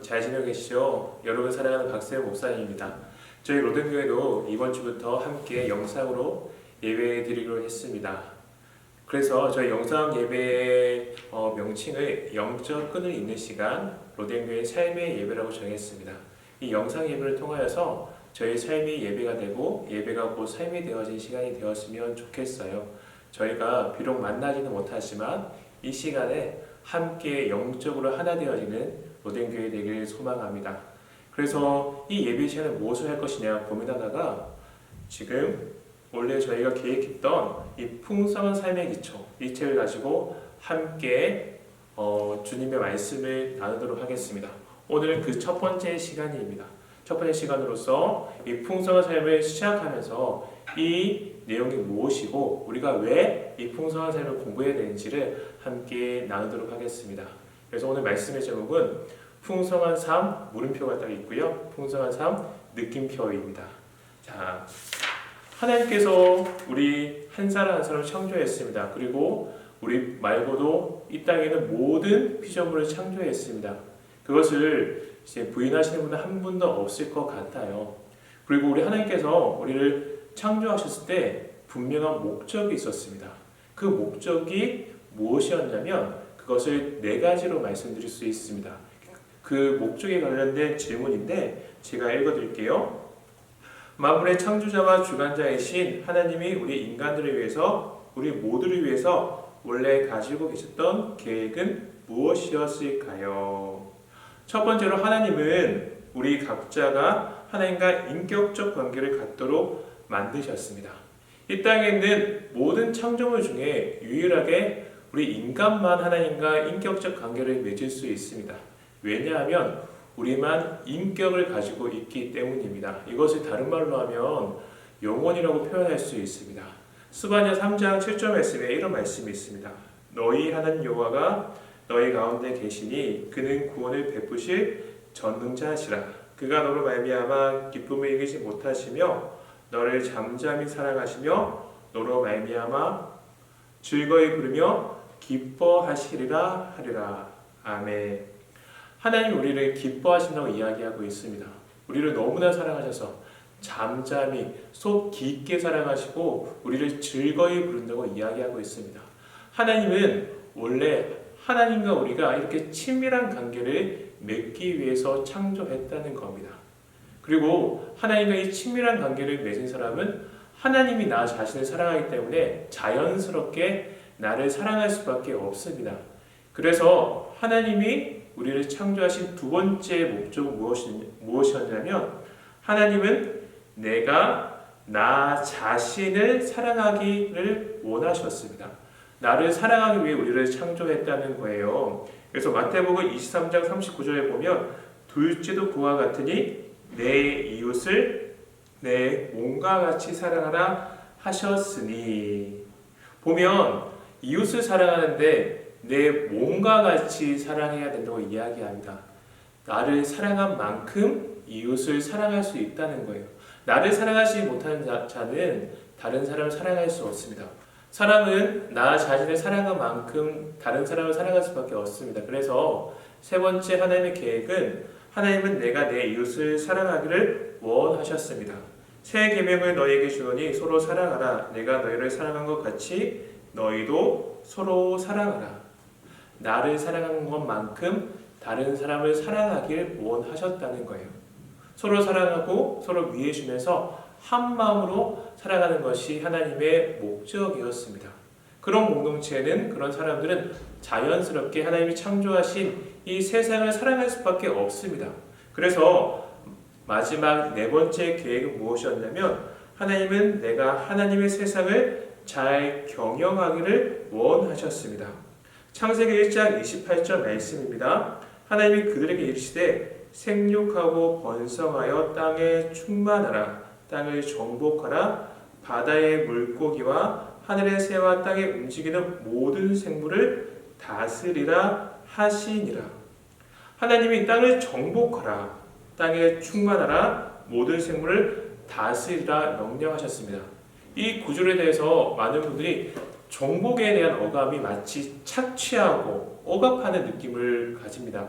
잘 지내고 계시죠? 여러분 사랑하는 박세현 목사님입니다. 저희 로든교회도 이번 주부터 함께 영상으로 예배 드리기로 했습니다. 그래서 저희 영상 예배 명칭을 영적 끈을 잇는 시간 로든교회 삶의 예배라고 정했습니다. 이 영상 예배를 통하여서 저희 삶이 예배가 되고 예배가 곧 삶이 되어진 시간이 되었으면 좋겠어요. 저희가 비록 만나지는 못하지만 이 시간에 함께 영적으로 하나 되어지는 로든교회 되길 소망합니다. 그래서 이 예배 시간에 무엇을 할 것이냐 고민하다가 지금 원래 저희가 계획했던 이 풍성한 삶의 기초 이 책을 가지고 함께 주님의 말씀을 나누도록 하겠습니다. 오늘은 그 첫 번째 시간입니다. 첫 번째 시간으로서 이 풍성한 삶을 시작하면서 이 내용이 무엇이고 우리가 왜 이 풍성한 삶을 공부해야 되는지를 함께 나누도록 하겠습니다. 그래서 오늘 말씀의 제목은 풍성한 삶 물음표가 딱 있고요. 풍성한 삶 느낌표입니다. 자, 하나님께서 우리 한 사람 한 사람을 창조했습니다. 그리고 우리 말고도 이 땅에는 모든 피조물을 창조했습니다. 그것을 이제 부인하시는 분은 한 분도 없을 것 같아요. 그리고 우리 하나님께서 우리를 창조하셨을 때 분명한 목적이 있었습니다. 그 목적이 무엇이었냐면 그것을 네 가지로 말씀드릴 수 있습니다. 그 목적에 관련된 질문인데 제가 읽어드릴게요. 만물의 창조자와 주관자이신 하나님이 우리 인간들을 위해서 우리 모두를 위해서 원래 가지고 계셨던 계획은 무엇이었을까요? 첫 번째로 하나님은 우리 각자가 하나님과 인격적 관계를 갖도록 만드셨습니다. 이 땅에 있는 모든 창조물 중에 유일하게 우리 인간만 하나님과 인격적 관계를 맺을 수 있습니다. 왜냐하면 우리만 인격을 가지고 있기 때문입니다. 이것을 다른 말로 하면 영혼이라고 표현할 수 있습니다. 스바냐 3장 7절 말씀에 이런 말씀이 있습니다. 너희 하나님 여호와가 너희 가운데 계시니 그는 구원을 베푸실 전능자시라. 그가 너로 말미암아 기쁨을 이기지 못하시며 너를 잠잠히 사랑하시며 너로 말미암아 즐거이 부르며 기뻐하시리라 하리라. 아멘. 하나님 우리를 기뻐하신다고 이야기하고 있습니다. 우리를 너무나 사랑하셔서 잠잠히 속 깊게 사랑하시고 우리를 즐거이 부른다고 이야기하고 있습니다. 하나님은 원래 하나님과 우리가 이렇게 친밀한 관계를 맺기 위해서 창조했다는 겁니다. 그리고 하나님과 이 친밀한 관계를 맺은 사람은 하나님이 나 자신을 사랑하기 때문에 자연스럽게 나를 사랑할 수밖에 없습니다. 그래서 하나님이 우리를 창조하신 두 번째 목적은 무엇이었냐면 하나님은 내가 나 자신을 사랑하기를 원하셨습니다. 나를 사랑하기 위해 우리를 창조했다는 거예요. 그래서 마태복음 23장 39절에 보면 둘째도 그와 같으니 내 이웃을 내 몸과 같이 사랑하라 하셨으니 보면 이웃을 사랑하는데 내 몸과 같이 사랑해야 된다고 이야기합니다. 나를 사랑한 만큼 이웃을 사랑할 수 있다는 거예요. 나를 사랑하지 못하는 자는 다른 사람을 사랑할 수 없습니다. 사람은 나 자신을 사랑한 만큼 다른 사람을 사랑할 수밖에 없습니다. 그래서 세 번째 하나님의 계획은 하나님은 내가 내 이웃을 사랑하기를 원하셨습니다. 새 계명을 너희에게 주노니 서로 사랑하라. 내가 너희를 사랑한 것 같이 너희도 서로 사랑하라. 나를 사랑한 것만큼 다른 사람을 사랑하길 원하셨다는 거예요. 서로 사랑하고 서로 위해주면서 한 마음으로 살아가는 것이 하나님의 목적이었습니다. 그런 공동체는 그런 사람들은 자연스럽게 하나님이 창조하신 이 세상을 사랑할 수밖에 없습니다. 그래서 마지막 네 번째 계획은 무엇이었냐면 하나님은 내가 하나님의 세상을 잘 경영하기를 원하셨습니다. 창세기 1장 28절 말씀입니다. 하나님이 그들에게 이르시되 생육하고 번성하여 땅에 충만하라. 땅을 정복하라. 바다의 물고기와 하늘의 새와 땅에 움직이는 모든 생물을 다스리라 하시니라. 하나님이 땅을 정복하라. 땅에 충만하라. 모든 생물을 다스리라 명령하셨습니다. 이 구절에 대해서 많은 분들이 정복에 대한 어감이 마치 착취하고 억압하는 느낌을 가집니다.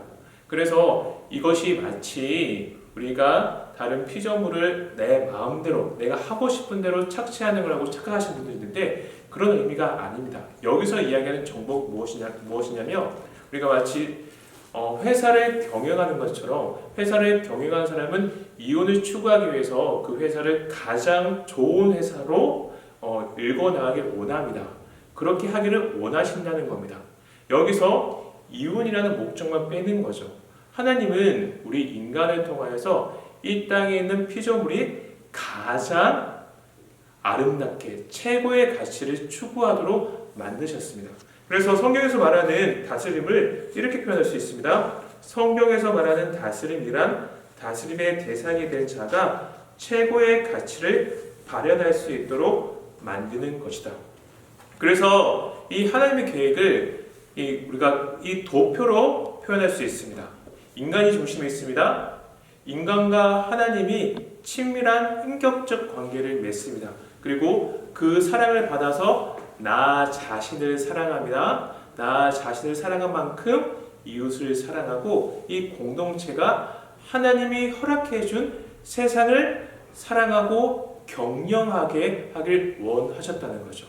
그래서 이것이 마치 우리가 다른 피조물을 내 마음대로 내가 하고 싶은 대로 착취하는 거라고 착각하시는 분도 있는데 그런 의미가 아닙니다. 여기서 이야기하는 정복 무엇이냐면 우리가 마치 회사를 경영하는 것처럼 회사를 경영하는 사람은 이윤을 추구하기 위해서 그 회사를 가장 좋은 회사로 일궈나가길 원합니다. 그렇게 하기를 원하신다는 겁니다. 여기서 이윤이라는 목적만 빼는 거죠. 하나님은 우리 인간을 통하여서 이 땅에 있는 피조물이 가장 아름답게 최고의 가치를 추구하도록 만드셨습니다. 그래서 성경에서 말하는 다스림을 이렇게 표현할 수 있습니다. 성경에서 말하는 다스림이란 다스림의 대상이 된 자가 최고의 가치를 발현할 수 있도록 만드는 것이다. 그래서 이 하나님의 계획을 우리가 이 도표로 표현할 수 있습니다. 인간이 중심에 있습니다. 인간과 하나님이 친밀한 인격적 관계를 맺습니다. 그리고 그 사랑을 받아서 나 자신을 사랑합니다. 나 자신을 사랑한 만큼 이웃을 사랑하고 이 공동체가 하나님이 허락해 준 세상을 사랑하고 경영하게 하길 원하셨다는 거죠.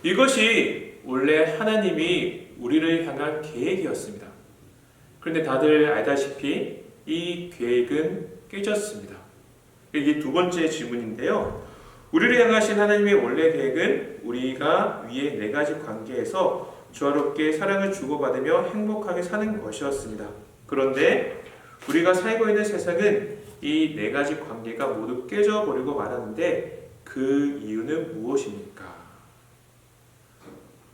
이것이 원래 하나님이 우리를 향한 계획이었습니다. 그런데 다들 알다시피 이 계획은 깨졌습니다. 이게 두 번째 질문인데요. 우리를 향하신 하나님의 원래 계획은 우리가 위에 네 가지 관계에서 조화롭게 사랑을 주고받으며 행복하게 사는 것이었습니다. 그런데 우리가 살고 있는 세상은 이 네 가지 관계가 모두 깨져버리고 말하는데 그 이유는 무엇입니까?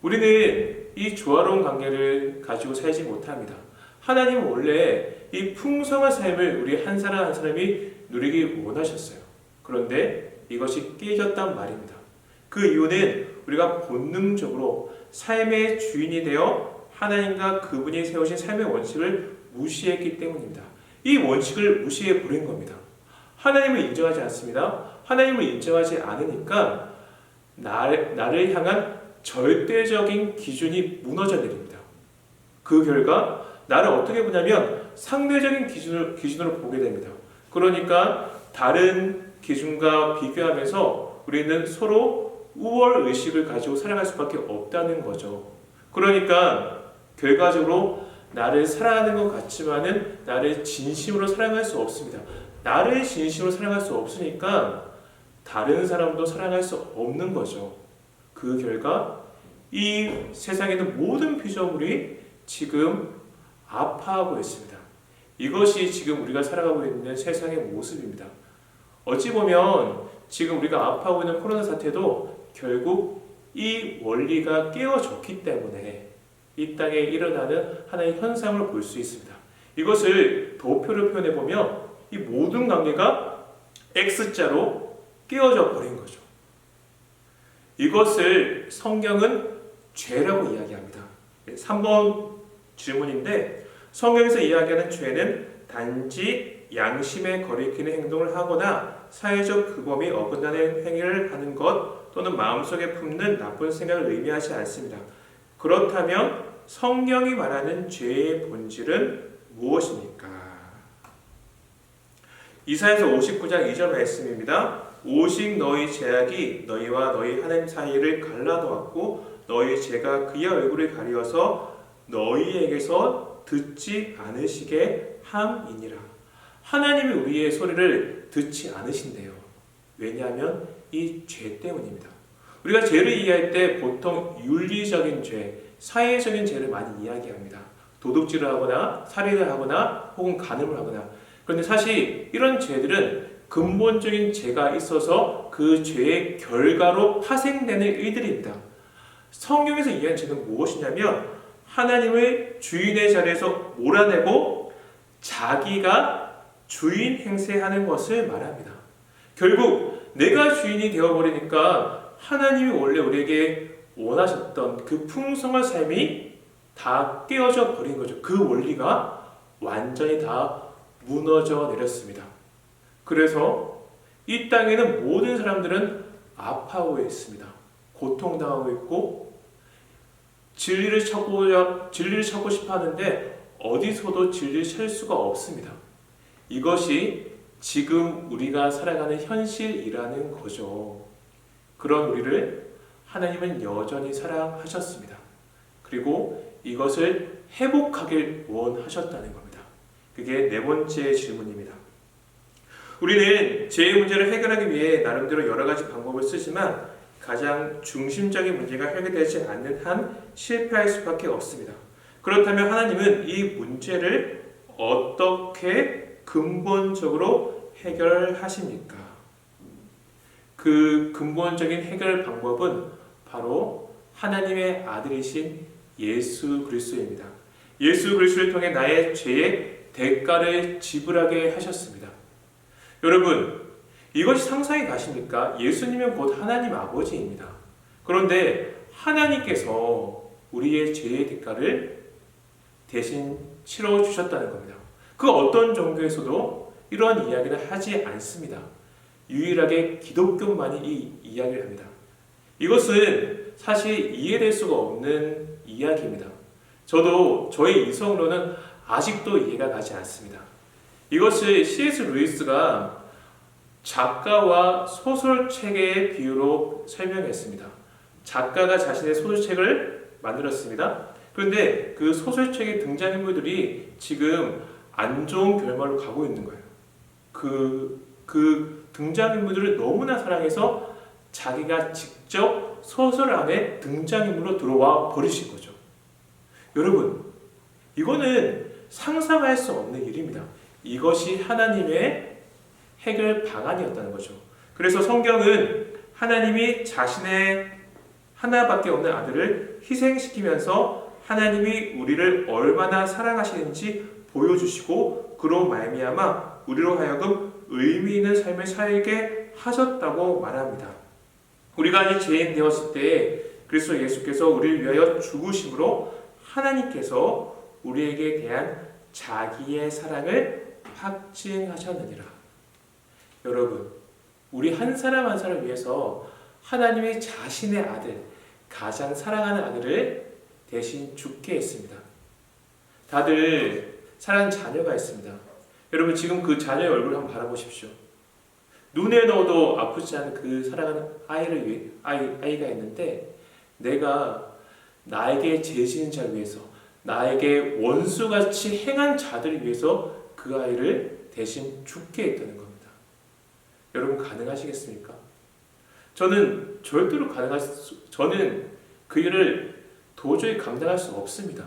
우리는 이 조화로운 관계를 가지고 살지 못합니다. 하나님은 원래 이 풍성한 삶을 우리 한 사람 한 사람이 누리기 원하셨어요. 그런데 이것이 깨졌단 말입니다. 그 이유는 우리가 본능적으로 삶의 주인이 되어 하나님과 그분이 세우신 삶의 원칙을 무시했기 때문입니다. 이 원칙을 무시해 버린 겁니다. 하나님을 인정하지 않습니다. 하나님을 인정하지 않으니까 나를 향한 절대적인 기준이 무너져 내립니다. 그 결과 나를 어떻게 보냐면 상대적인 기준으로 보게 됩니다. 그러니까 다른 기준과 비교하면서 우리는 서로 우월 의식을 가지고 살아갈 수밖에 없다는 거죠. 그러니까 결과적으로 나를 사랑하는 것 같지만은 나를 진심으로 사랑할 수 없습니다. 나를 진심으로 사랑할 수 없으니까 다른 사람도 사랑할 수 없는 거죠. 그 결과 이 세상에 있는 모든 피조물이 지금 아파하고 있습니다. 이것이 지금 우리가 살아가고 있는 세상의 모습입니다. 어찌 보면 지금 우리가 아파하고 있는 코로나 사태도 결국 이 원리가 깨어졌기 때문에 이 땅에 일어나는 하나의 현상을 볼 수 있습니다. 이것을 도표를 표현해 보면 이 모든 관계가 X자로 깨어져 버린 거죠. 이것을 성경은 죄라고 이야기합니다. 3번 질문인데 성경에서 이야기하는 죄는 단지 양심에 거리끼는 행동을 하거나 사회적 규범이 어긋나는 행위를 하는 것 또는 마음속에 품는 나쁜 생각을 의미하지 않습니다. 그렇다면 성경이 말하는 죄의 본질은 무엇입니까? 이사야서 59장 2절 말씀입니다. 오직 너희 죄악이 너희와 너희 하나님 사이를 갈라놓았고 너희 죄가 그의 얼굴을 가리어서 너희에게서 듣지 않으시게 함이니라. 하나님이 우리의 소리를 듣지 않으신대요. 왜냐하면 이 죄 때문입니다. 우리가 죄를 이해할 때 보통 윤리적인 죄, 사회적인 죄를 많이 이야기합니다. 도둑질을 하거나 살인을 하거나 혹은 간음을 하거나. 그런데 사실 이런 죄들은 근본적인 죄가 있어서 그 죄의 결과로 파생되는 일들입니다. 성경에서 이해한 죄는 무엇이냐면 하나님을 주인의 자리에서 몰아내고 자기가 주인 행세하는 것을 말합니다. 결국 내가 주인이 되어버리니까 하나님이 원래 우리에게 원하셨던 그 풍성한 삶이 다 깨어져 버린 거죠. 그 원리가 완전히 다 무너져 내렸습니다. 그래서 이 땅에는 모든 사람들은 아파하고 있습니다. 고통당하고 있고 진리를 찾고 싶어 하는데 어디서도 진리를 찾을 수가 없습니다. 이것이 지금 우리가 살아가는 현실이라는 거죠. 그런 우리를 하나님은 여전히 사랑하셨습니다. 그리고 이것을 회복하길 원하셨다는 겁니다. 그게 네 번째 질문입니다. 우리는 죄의 문제를 해결하기 위해 나름대로 여러 가지 방법을 쓰지만 가장 중심적인 문제가 해결되지 않는 한 실패할 수밖에 없습니다. 그렇다면 하나님은 이 문제를 어떻게 근본적으로 해결하십니까? 그 근본적인 해결 방법은 바로 하나님의 아들이신 예수 그리스도입니다. 예수 그리스도를 통해 나의 죄의 대가를 지불하게 하셨습니다. 여러분, 이것이 상상이 가십니까? 예수님은 곧 하나님 아버지입니다. 그런데 하나님께서 우리의 죄의 대가를 대신 치러 주셨다는 겁니다. 그 어떤 종교에서도 이러한 이야기를 하지 않습니다. 유일하게 기독교만이 이 이야기를 합니다. 이것은 사실 이해될 수가 없는 이야기입니다. 저도 저의 이성으로는 아직도 이해가 가지 않습니다. 이것을 C.S. 루이스가 작가와 소설책의 비유로 설명했습니다. 작가가 자신의 소설책을 만들었습니다. 그런데 그 소설책의 등장인물들이 지금 안 좋은 결말로 가고 있는 거예요. 그 등장인물들을 너무나 사랑해서 자기가 직접 소설 안에 등장인물로 들어와 버리신 거죠. 여러분, 이거는 상상할 수 없는 일입니다. 이것이 하나님의 해결 방안이었다는 거죠. 그래서 성경은 하나님이 자신의 하나밖에 없는 아들을 희생시키면서 하나님이 우리를 얼마나 사랑하시는지 보여주시고 그로 말미암아 우리로 하여금 의미 있는 삶을 살게 하셨다고 말합니다. 우리가 아직 죄인 되었을 때 그리스도 예수께서 우리를 위하여 죽으심으로 하나님께서 우리에게 대한 자기의 사랑을 확증하셨느니라. 여러분, 우리 한 사람 한 사람을 위해서 하나님이 자신의 아들, 가장 사랑하는 아들을 대신 죽게 했습니다. 다들 사랑하는 자녀가 있습니다. 여러분, 지금 그 자녀의 얼굴을 한번 바라보십시오. 눈에 넣어도 아프지 않은 그 사랑하는 아이가 있는데, 내가 나에게 죄 지은 자를 위해서, 나에게 원수같이 행한 자들을 위해서 그 아이를 대신 죽게 했다는 겁니다. 여러분, 가능하시겠습니까? 저는 절대로 저는 그 일을 도저히 감당할 수 없습니다.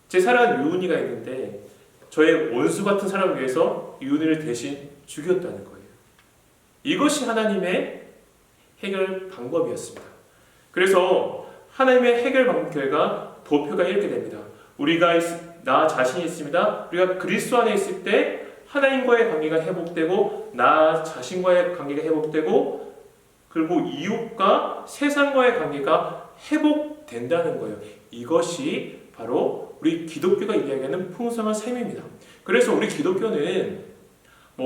제 사랑하는 유은이가 있는데 저의 원수 같은 사람을 위해서 유은이를 대신 죽였다는 거예요. 이것이 하나님의 해결 방법이었습니다. 그래서 하나님의 해결 방법 결과 도표가 이렇게 됩니다. 나 자신이 있습니다. 우리가 그리스도 안에 있을 때 하나님과의 관계가 회복되고 나 자신과의 관계가 회복되고 그리고 이웃과 세상과의 관계가 회복된다는 거예요. 이것이 바로 우리 기독교가 이야기하는 풍성한 삶입니다. 그래서 우리 기독교는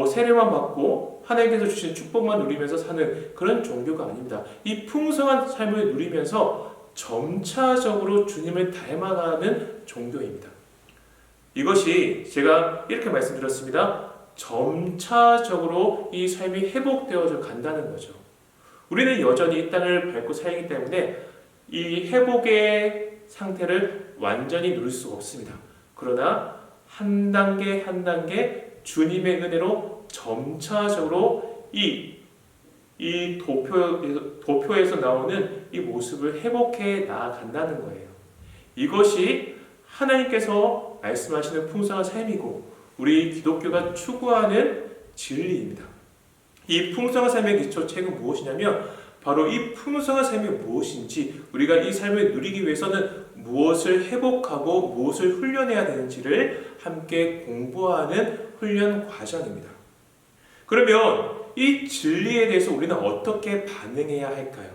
세례만 받고 하나님께서 주신 축복만 누리면서 사는 그런 종교가 아닙니다. 이 풍성한 삶을 누리면서 점차적으로 주님을 닮아가는 종교입니다. 이것이 제가 이렇게 말씀드렸습니다. 점차적으로 이 삶이 회복되어져 간다는 거죠. 우리는 여전히 이 땅을 밟고 살기 때문에 이 회복의 상태를 완전히 누릴 수가 없습니다. 그러나 한 단계 한 단계 주님의 은혜로 점차적으로 이 도표에서 나오는 이 모습을 회복해 나아간다는 거예요. 이것이 하나님께서 말씀하시는 풍성한 삶이고 우리 기독교가 추구하는 진리입니다. 이 풍성한 삶의 기초책은 무엇이냐면 바로 이 풍성한 삶이 무엇인지 우리가 이 삶을 누리기 위해서는 무엇을 회복하고 무엇을 훈련해야 되는지를 함께 공부하는 훈련 과정입니다. 그러면 이 진리에 대해서 우리는 어떻게 반응해야 할까요?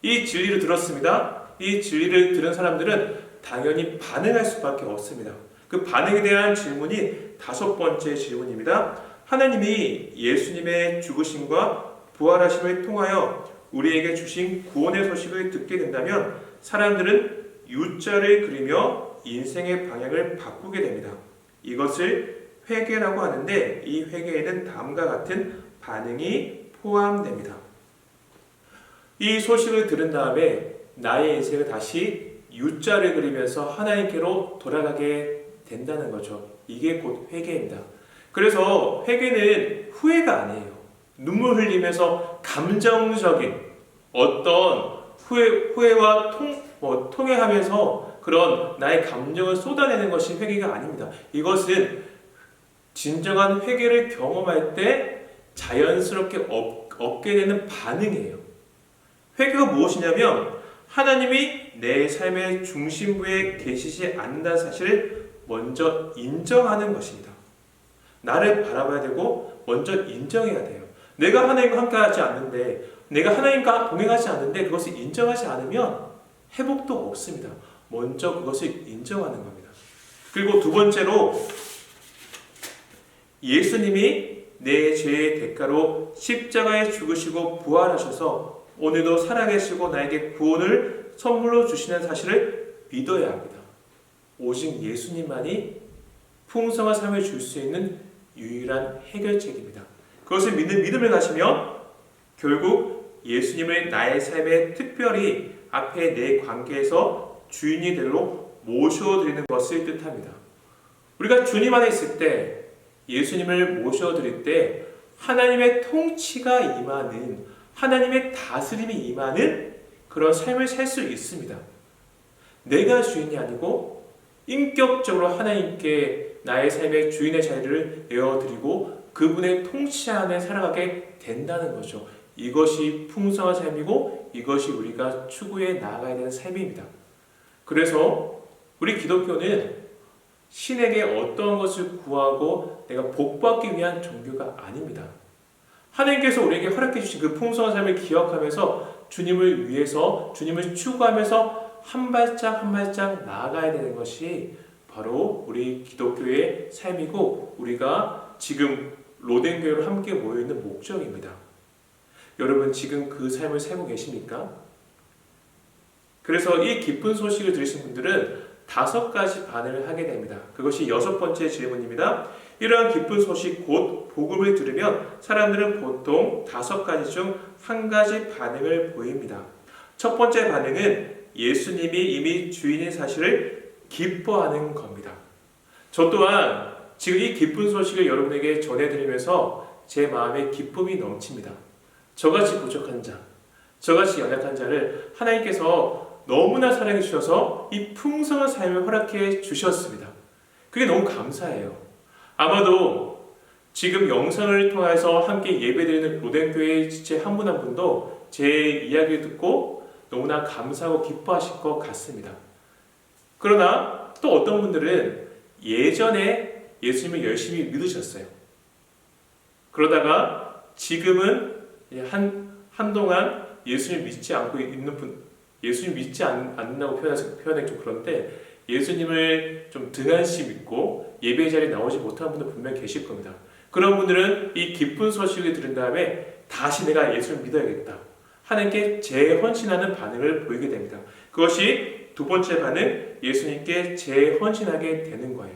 이 진리를 들었습니다. 이 진리를 들은 사람들은 당연히 반응할 수밖에 없습니다. 그 반응에 대한 질문이 5번째 질문입니다. 하나님이 예수님의 죽으심과 부활하심을 통하여 우리에게 주신 구원의 소식을 듣게 된다면 사람들은 U자를 그리며 인생의 방향을 바꾸게 됩니다. 이것을 회개라고 하는데 이 회개에는 다음과 같은 반응이 포함됩니다. 이 소식을 들은 다음에 나의 인생을 다시 U자를 그리면서 하나님께로 돌아가게 된다는 거죠. 이게 곧 회개입니다. 그래서 회개는 후회가 아니에요. 눈물 흘리면서 감정적인 어떤 후회와 통회하면서 그런 나의 감정을 쏟아내는 것이 회개가 아닙니다. 이것은 진정한 회개를 경험할 때 자연스럽게 얻게 되는 반응이에요. 회개가 무엇이냐면 하나님이 내 삶의 중심부에 계시지 않는다는 사실을 먼저 인정하는 것입니다. 나를 바라봐야 되고 먼저 인정해야 돼요. 내가 하나님과 함께하지 않는데, 내가 하나님과 동행하지 않는데 그것을 인정하지 않으면 회복도 없습니다. 먼저 그것을 인정하는 겁니다. 그리고 두 번째로 예수님이 내 죄의 대가로 십자가에 죽으시고 부활하셔서 오늘도 살아계시고 나에게 구원을 선물로 주시는 사실을 믿어야 합니다. 오직 예수님만이 풍성한 삶을 줄 수 있는 유일한 해결책입니다. 그것을 믿는 믿음을 가지면 결국 예수님을 나의 삶에 특별히 앞에 내 관계에서 주인이 되도록 모셔드리는 것을 뜻합니다. 우리가 주님 안에 있을 때, 예수님을 모셔드릴 때 하나님의 통치가 임하는, 하나님의 다스림이 임하는 그런 삶을 살 수 있습니다. 내가 주인이 아니고 인격적으로 하나님께 나의 삶의 주인의 자리를 내어드리고 그분의 통치 안에 살아가게 된다는 거죠. 이것이 풍성한 삶이고 이것이 우리가 추구해 나아가야 되는 삶입니다. 그래서 우리 기독교는 신에게 어떤 것을 구하고 내가 복받기 위한 종교가 아닙니다. 하나님께서 우리에게 허락해 주신 그 풍성한 삶을 기억하면서 주님을 위해서, 주님을 추구하면서 한 발짝 한 발짝 나아가야 되는 것이 바로 우리 기독교의 삶이고 우리가 지금 로덴교회로 함께 모여있는 목적입니다. 여러분 지금 그 삶을 살고 계십니까? 그래서 이 기쁜 소식을 들으신 분들은 5가지 반응을 하게 됩니다. 그것이 6번째 질문입니다. 이러한 기쁜 소식 곧 복음을 들으면 사람들은 보통 5가지 중 1가지 반응을 보입니다. 첫 번째 반응은 예수님이 이미 주인인 사실을 기뻐하는 겁니다. 저 또한 지금 이 기쁜 소식을 여러분에게 전해드리면서 제 마음에 기쁨이 넘칩니다. 저같이 부족한 자, 저같이 연약한 자를 하나님께서 너무나 사랑해 주셔서 이 풍성한 삶을 허락해 주셨습니다. 그게 너무 감사해요. 아마도 지금 영상을 통해서 함께 예배드리는 로덴교회 지체 한 분 한 분도 제 이야기를 듣고 너무나 감사하고 기뻐하실 것 같습니다. 그러나 또 어떤 분들은 예전에 예수님을 열심히 믿으셨어요. 그러다가 지금은 한동안 예수님 믿지 않고 있는 분, 예수님 믿지 않는다고 표현하기 좀 그런데 예수님을 좀 등한시 믿고 예배 자리에 나오지 못하는 분들 분명히 계실 겁니다. 그런 분들은 이 기쁜 소식을 들은 다음에 다시 내가 예수를 믿어야겠다. 하나님께 재헌신하는 반응을 보이게 됩니다. 그것이 두 번째 반응, 예수님께 재헌신하게 되는 거예요.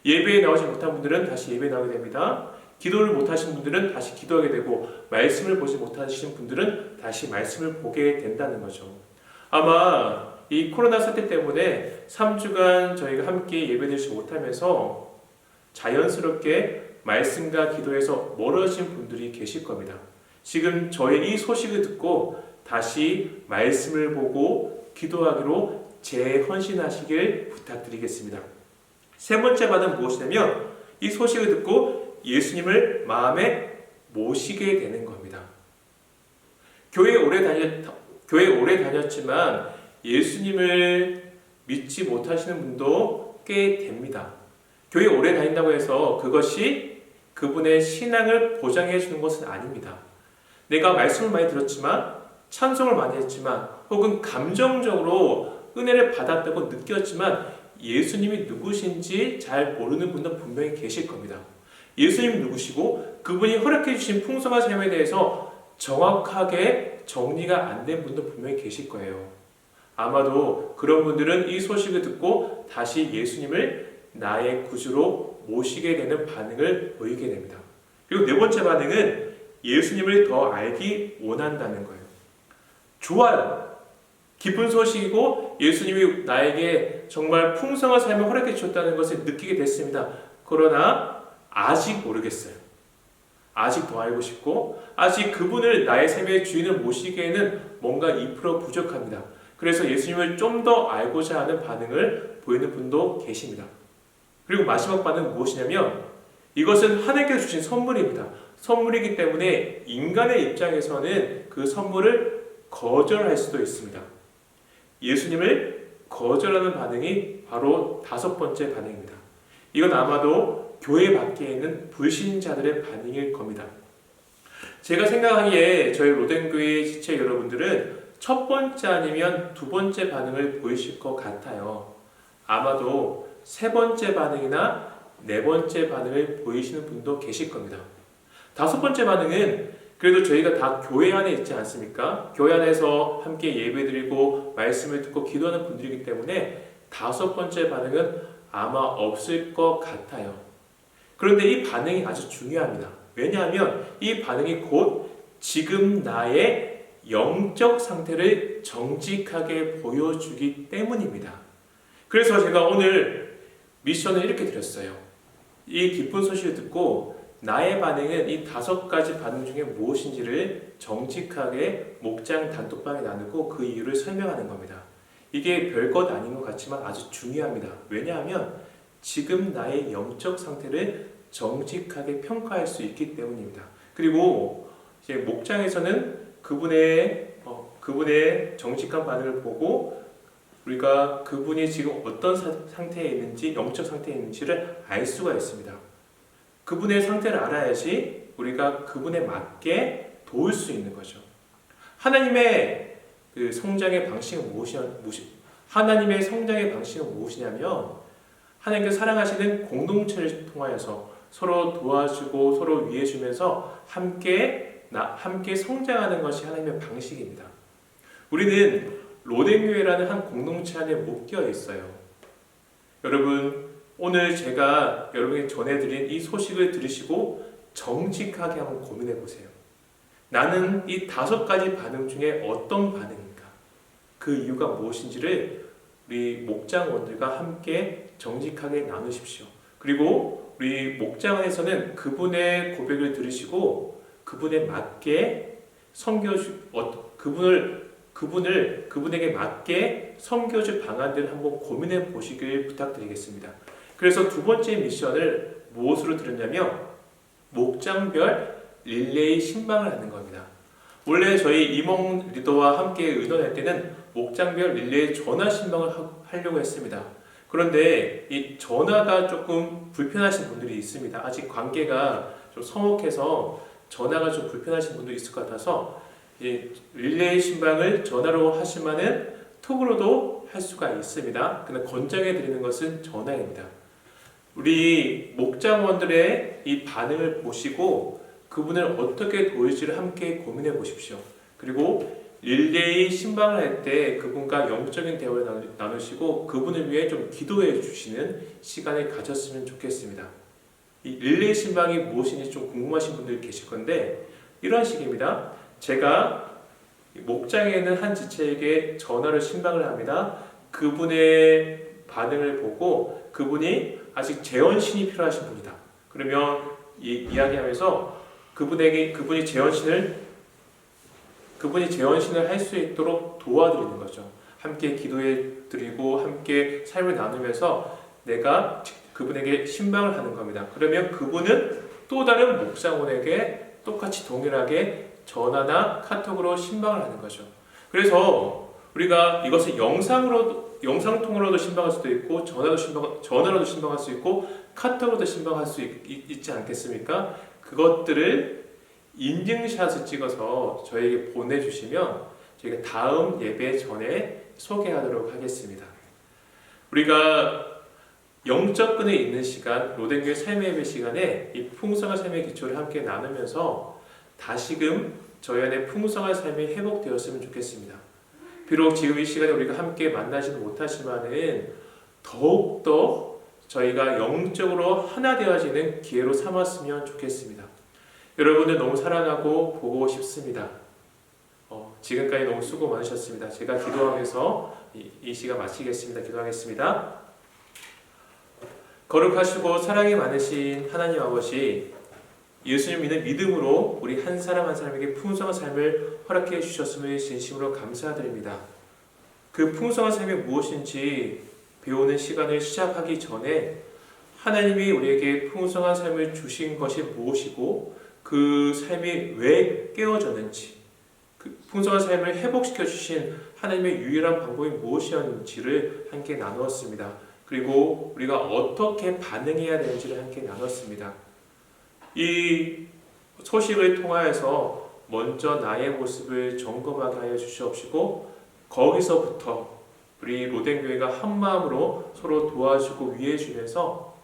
예배에 나오지 못한 분들은 다시 예배에 나오게 됩니다. 기도를 못하신 분들은 다시 기도하게 되고 말씀을 보지 못하신 분들은 다시 말씀을 보게 된다는 거죠. 아마 이 코로나 사태 때문에 3주간 저희가 함께 예배드리지 못하면서 자연스럽게 말씀과 기도에서 멀어진 분들이 계실 겁니다. 지금 저의 이 소식을 듣고 다시 말씀을 보고 기도하기로 재헌신하시길 부탁드리겠습니다. 세 번째 반응은 무엇이냐면 이 소식을 듣고 예수님을 마음에 모시게 되는 겁니다. 교회에 오래 다녔지만 예수님을 믿지 못하시는 분도 꽤 됩니다. 교회에 오래 다닌다고 해서 그것이 그분의 신앙을 보장해 주는 것은 아닙니다. 내가 말씀을 많이 들었지만 찬송을 많이 했지만 혹은 감정적으로 은혜를 받았다고 느꼈지만 예수님이 누구신지 잘 모르는 분도 분명히 계실 겁니다. 예수님이 누구시고 그분이 허락해 주신 풍성한 삶에 대해서 정확하게 정리가 안 된 분도 분명히 계실 거예요. 아마도 그런 분들은 이 소식을 듣고 다시 예수님을 나의 구주로 모시게 되는 반응을 보이게 됩니다. 그리고 네 번째 반응은 예수님을 더 알기 원한다는 거예요. 좋아요. 기쁜 소식이고 예수님이 나에게 정말 풍성한 삶을 허락해 주셨다는 것을 느끼게 됐습니다. 그러나 아직 모르겠어요. 아직 더 알고 싶고 아직 그분을 나의 삶의 주인을 모시기에는 뭔가 2% 부족합니다. 그래서 예수님을 좀 더 알고자 하는 반응을 보이는 분도 계십니다. 그리고 마지막 반응은 무엇이냐면 이것은 하나님께서 주신 선물입니다. 선물이기 때문에 인간의 입장에서는 그 선물을 거절할 수도 있습니다. 예수님을 거절하는 반응이 바로 5번째 반응입니다. 이건 아마도 교회 밖에 있는 불신자들의 반응일 겁니다. 제가 생각하기에 저희 로덴교회 지체 여러분들은 첫 번째 아니면 두 번째 반응을 보이실 것 같아요. 아마도 세 번째 반응이나 네 번째 반응을 보이시는 분도 계실 겁니다. 5번째 반응은 그래도 저희가 다 교회 안에 있지 않습니까? 교회 안에서 함께 예배드리고 말씀을 듣고 기도하는 분들이기 때문에 5번째 반응은 아마 없을 것 같아요. 그런데 이 반응이 아주 중요합니다. 왜냐하면 이 반응이 곧 지금 나의 영적 상태를 정직하게 보여주기 때문입니다. 그래서 제가 오늘 미션을 이렇게 드렸어요. 이 기쁜 소식을 듣고 나의 반응은 이 5가지 반응 중에 무엇인지를 정직하게 목장 단톡방에 나누고 그 이유를 설명하는 겁니다. 이게 별것 아닌 것 같지만 아주 중요합니다. 왜냐하면 지금 나의 영적 상태를 정직하게 평가할 수 있기 때문입니다. 그리고 이제 목장에서는 그분의 정직한 반응을 보고 우리가 그분이 지금 어떤 상태에 있는지, 영적 상태에 있는지를 알 수가 있습니다. 그분의 상태를 알아야지 우리가 그분에 맞게 도울 수 있는 거죠. 하나님의 성장의 방식은 하나님의 성장의 방식은 무엇이냐면 하나님께서 사랑하시는 공동체를 통하여서 서로 도와주고 서로 위해주면서 함께 성장하는 것이 하나님의 방식입니다. 우리는 로덴교회라는 한 공동체 안에 묶여 있어요. 여러분, 오늘 제가 여러분에게 전해드린 이 소식을 들으시고 정직하게 한번 고민해 보세요. 나는 이 5가지 반응 중에 어떤 반응인가? 그 이유가 무엇인지를 우리 목장원들과 함께 정직하게 나누십시오. 그리고 우리 목장원에서는 그분의 고백을 들으시고 그분에 맞게 그분에게 맞게 섬겨줄 방안들을 한번 고민해 보시길 부탁드리겠습니다. 그래서 2번째 미션을 무엇으로 드렸냐면 목장별 릴레이 신방을 하는 겁니다. 원래 저희 이몽 리더와 함께 의논할 때는 목장별 릴레이 전화 신방을 하려고 했습니다. 그런데 이 전화가 조금 불편하신 분들이 있습니다. 아직 관계가 좀 서먹해서 전화가 좀 불편하신 분들이 있을 것 같아서 이 릴레이 신방을 전화로 하시면은 톡으로도 할 수가 있습니다. 근데 권장해 드리는 것은 전화입니다. 우리 목장원들의 이 반응을 보시고 그분을 어떻게 도울지를 함께 고민해 보십시오. 그리고 릴레이 신방을 할 때 그분과 영적인 대화를 나누시고 그분을 위해 좀 기도해 주시는 시간을 가졌으면 좋겠습니다. 이 릴레이 신방이 무엇인지 좀 궁금하신 분들이 계실 건데 이런 식입니다. 제가 목장에 있는 한 지체에게 전화를 신방을 합니다. 그분의 반응을 보고 그분이 아직 재원신이 필요하신 분이다. 그러면 이야기하면서 그분이 재원신을 할 수 있도록 도와드리는 거죠. 함께 기도해 드리고 함께 삶을 나누면서 내가 그분에게 신방을 하는 겁니다. 그러면 그분은 또 다른 목장원에게 똑같이 동일하게 전화나 카톡으로 신방을 하는 거죠. 그래서 우리가 이것을 영상통화로도 신방할 수도 있고 전화로도 신방할 수 있고 카톡으로도 신방할 수 있지 않겠습니까? 그것들을 인증샷을 찍어서 저에게 보내주시면 저희가 다음 예배 전에 소개하도록 하겠습니다. 우리가 영적 끈에 있는 시간, 로덴교회 삶의 예배 시간에 이 풍성한 삶의 기초를 함께 나누면서 다시금 저희 안에 풍성한 삶이 회복되었으면 좋겠습니다. 비록 지금 이 시간에 우리가 함께 만나지는 못하지만은 더욱더 저희가 영적으로 하나 되어지는 기회로 삼았으면 좋겠습니다. 여러분들 너무 사랑하고 보고 싶습니다. 지금까지 너무 수고 많으셨습니다. 제가 기도하면서 이 시간 마치겠습니다. 기도하겠습니다. 거룩하시고 사랑이 많으신 하나님 아버지, 예수님 믿는 믿음으로 우리 한 사람 한 사람에게 풍성한 삶을 허락해 주셨음을 진심으로 감사드립니다. 그 풍성한 삶이 무엇인지 배우는 시간을 시작하기 전에 하나님이 우리에게 풍성한 삶을 주신 것이 무엇이고 그 삶이 왜 깨어졌는지, 그 풍성한 삶을 회복시켜 주신 하나님의 유일한 방법이 무엇이었는지를 함께 나누었습니다. 그리고 우리가 어떻게 반응해야 되는지를 함께 나눴습니다. 이 소식을 통하여서 먼저 나의 모습을 점검하게 하여 주시옵시고, 거기서부터 우리 로덴교회가 한 마음으로 서로 도와주고 위해 주면서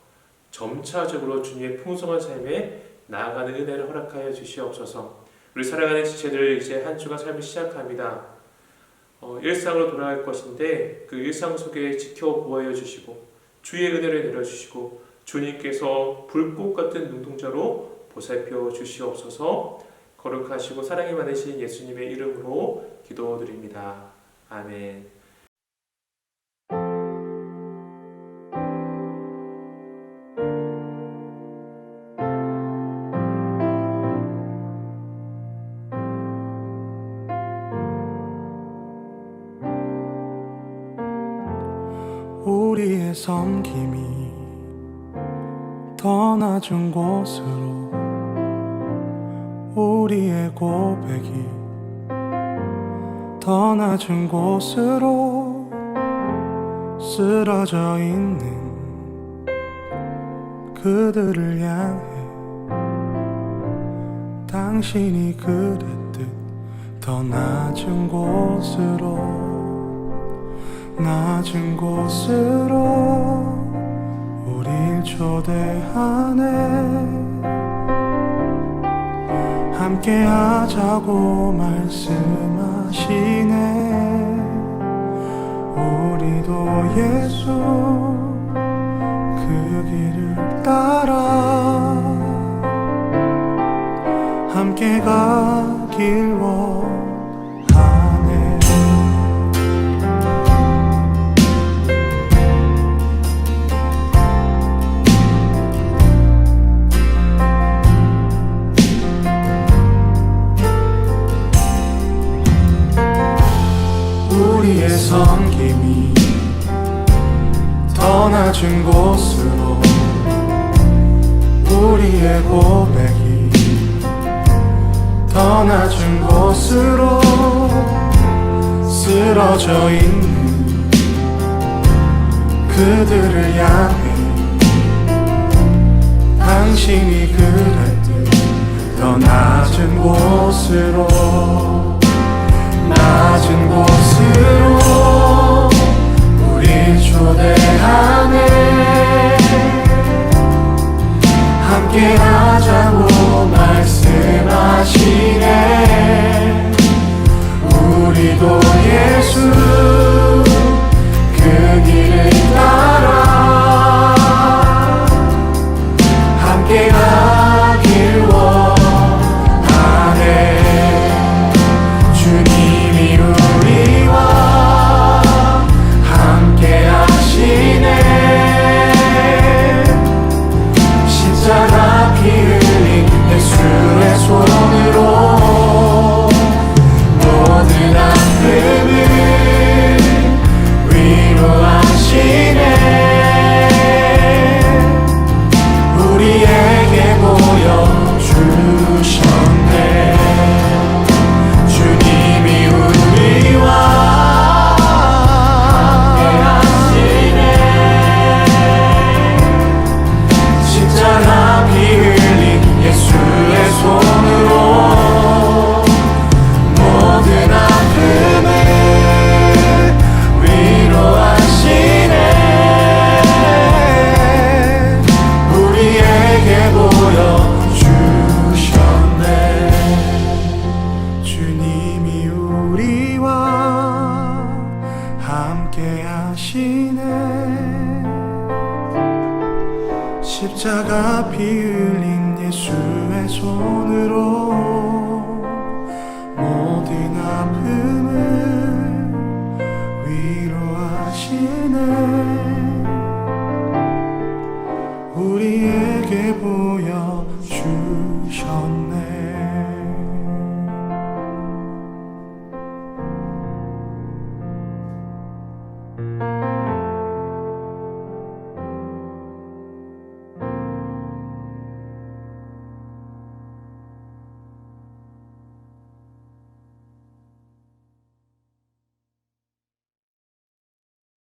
점차적으로 주님의 풍성한 삶에 나아가는 은혜를 허락하여 주시옵소서. 우리 사랑하는 지체들, 이제 한 주간 삶을 시작합니다. 일상으로 돌아갈 것인데 그 일상 속에 지켜보아여 주시고 주의 은혜를 내려주시고 주님께서 불꽃 같은 눈동자로 보살펴 주시옵소서. 거룩하시고 사랑이 많으신 예수님의 이름으로 기도드립니다. 아멘. 우리의 섬김이 더 낮은 곳으로, 우리의 고백이 더 낮은 곳으로 쓰러져 있는 그들을 향해 당신이 그랬듯 더 낮은 곳으로, 낮은 곳으로 우릴 초대하네. 함께 하자고 말씀하시네. 우리도 예수 그 길을 따라 함께 가길 원하네. 우리의 섬김이 더 낮은 곳으로, 우리의 고백이 더 낮은 곳으로 쓰러져 있는 그들을 향해 당신이 그랬듯 더 낮은 곳으로, 낮은 곳으로 우릴 초대하네. 함께 하자고 말씀하시네. 우리도 예수 그 길을 따라 함께 가길 원하네. 주님이 우리와 함께 하시네. 십자가 피 흘린 예수의 손으로 모든 아픔을 위로하시네. 예수의 손으로 모든 아픔을 위로하시네. 우리에게 보여주셨네.